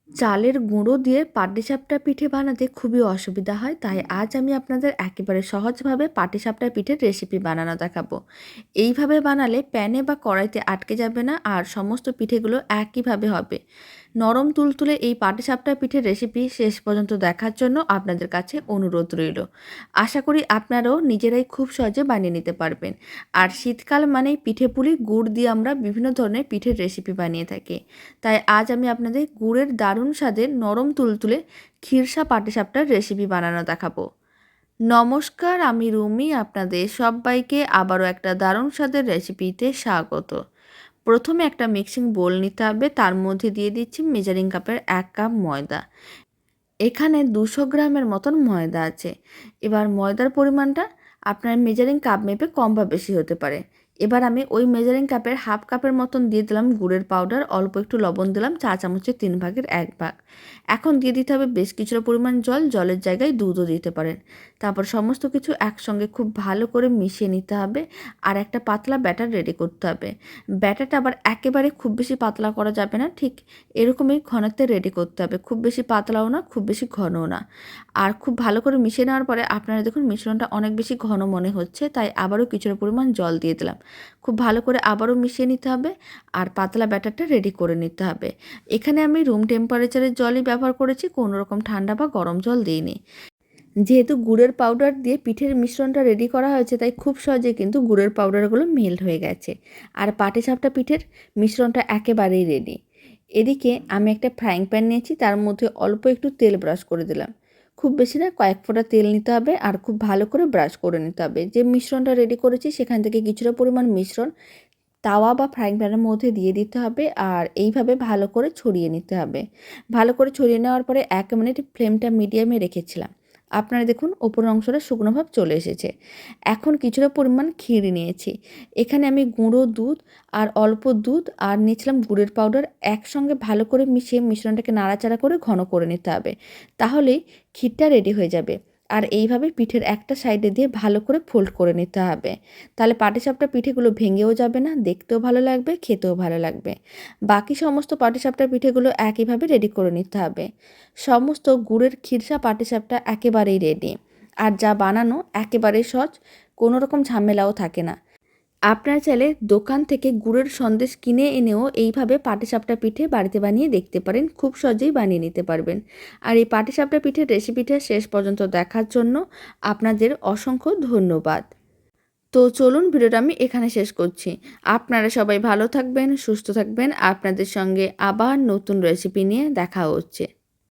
চালের গুঁড়ো দিয়ে পাটিসাপটা পিঠে বানাতে খুবই অসুবিধা হয়, তাই আজ আমি আপনাদের একেবারে সহজভাবে পাটিসাপটা পিঠের রেসিপি বানানো দেখাবো। এইভাবে বানালে প্যানে বা কড়াইতে আটকে যাবে না, আর সমস্ত পিঠেগুলো একইভাবে হবে। নরম তুলতুলে এই পাটিসাপটা পিঠের রেসিপি শেষ পর্যন্ত দেখার জন্য আপনাদের কাছে অনুরোধ রইল। আশা করি আপনারাও নিজেরাই খুব সহজে বানিয়ে নিতে পারবেন। আর শীতকাল মানেই পিঠে পুলি, গুড় দিয়ে আমরা বিভিন্ন ধরনের পিঠের রেসিপি বানিয়ে থাকি। তাই আজ আমি আপনাদের গুড়ের দারুণ স্বাদের নরম তুলতুলে ক্ষীরসা পাটিসাপটার রেসিপি বানানো দেখাবো। নমস্কার, আমি রুমি। আপনাদের সবাইকে আবারও একটা দারুণ স্বাদের রেসিপিতে স্বাগত। প্রথমে একটা মিক্সিং বোল নিতে হবে, তার মধ্যে দিয়ে দিচ্ছি মেজারিং কাপের 1 কাপ ময়দা। এখানে 200 গ্রামের মতন ময়দা আছে। এবার ময়দার পরিমাণটা আপনার মেজারিং কাপ মেপে কম বা বেশি হতে পারে। এবার আমি ওই মেজারিং কাপের হাফ কাপের মতন দিয়ে দিলাম গুড়ের পাউডার, অল্প একটু লবণ দিলাম, চা চামচের 3 ভাগের 1 ভাগ। এখন দিয়ে দিতে হবে বেশ কিছুটা পরিমাণ জল, জলের জায়গায় দুধও দিতে পারেন। তারপর সমস্ত কিছু একসঙ্গে খুব ভালো করে মিশিয়ে নিতে হবে, আর একটা পাতলা ব্যাটার রেডি করতে হবে। ব্যাটারটা আবার একেবারে খুব বেশি পাতলা করা যাবে না, ঠিক এরকমই ঘনত্বে রেডি করতে হবে। খুব বেশি পাতলাও না, খুব বেশি ঘনও না। আর খুব ভালো করে মিশিয়ে নেওয়ার পরে আপনারা দেখুন মিশ্রণটা অনেক বেশি ঘন মনে হচ্ছে, তাই আবারও কিছুটা পরিমাণ জল দিয়ে দিলাম। খুব ভালো করে আবারও মিশিয়ে নিতে হবে, আর পাতলা ব্যাটারটা রেডি করে নিতে হবে। এখানে আমি রুম টেম্পারেচারের জলই ব্যবহার করেছি, কোনো রকম ঠান্ডা বা গরম জল দিইনি। যেহেতু গুড়ের পাউডার দিয়ে পিঠের মিশ্রণটা রেডি করা হয়েছে, তাই খুব সহজে কিন্তু গুড়ের পাউডারগুলো মেল্ট হয়ে গেছে, আর পাটিসাপটা পিঠের মিশ্রণটা একেবারেই রেডি। এদিকে আমি একটা ফ্রাইং প্যান নিয়েছি, তার মধ্যে অল্প একটু তেল ব্রাশ করে দিলাম। খুব বেশি না, কয়েক ফোঁটা তেল নিতে হবে, আর খুব ভালো করে ব্রাশ করে নিতে হবে। যে মিশ্রণটা রেডি করেছি সেখান থেকে কিছুটা পরিমাণ মিশ্রণ তাওয়া বা ফ্রাইং প্যানের মধ্যে দিয়ে দিতে হবে, আর এইভাবে ভালো করে ছড়িয়ে নিতে হবে। ভালো করে ছড়িয়ে নেওয়ার পরে 1 মিনিট ফ্লেমটা মিডিয়ামে রেখেছিলাম। আপনারা দেখুন ওপরের অংশটা শুকনো ভাব চলে এসেছে। এখন কিছুটা পরিমাণ ক্ষীর নিয়েছি। এখানে আমি গুঁড়ো দুধ আর অল্প দুধ আর নিয়েছিলাম গুড়ের পাউডার, একসঙ্গে ভালো করে মিশিয়ে মিশ্রণটাকে নাড়াচাড়া করে ঘন করে নিতে হবে। তাহলেই ক্ষীরটা রেডি হয়ে যাবে। আর এইভাবে পিঠের একটা সাইডে দিয়ে ভালো করে ফোল্ড করে নিতে হবে। তাহলে পাটিসাপটা পিঠেগুলো ভেঙেও যাবে না, দেখতেও ভালো লাগবে, খেতেও ভালো লাগবে। বাকি সমস্ত পাটিসাপটা পিঠেগুলো একইভাবে রেডি করে নিতে হবে। সমস্ত গুড়ের ক্ষীরসা পাটিসাপটা একেবারেই রেডি। আর যা বানানো একেবারেই সহজ, কোনো রকম ঝামেলাও থাকে না। আপনারা চাইলে দোকান থেকে গুড়ের সন্দেশ কিনে এনেও এইভাবে পাটিসাপটা পিঠে বাড়িতে বানিয়ে দেখতে পারেন, খুব সহজেই বানিয়ে নিতে পারবেন। আর এই পাটিসাপটা পিঠের রেসিপিটা শেষ পর্যন্ত দেখার জন্য আপনাদের অসংখ্য ধন্যবাদ। তো চলুন, ভিডিওটা আমি এখানে শেষ করছি। আপনারা সবাই ভালো থাকবেন, সুস্থ থাকবেন। আপনাদের সঙ্গে আবার নতুন রেসিপি নিয়ে দেখা হচ্ছে।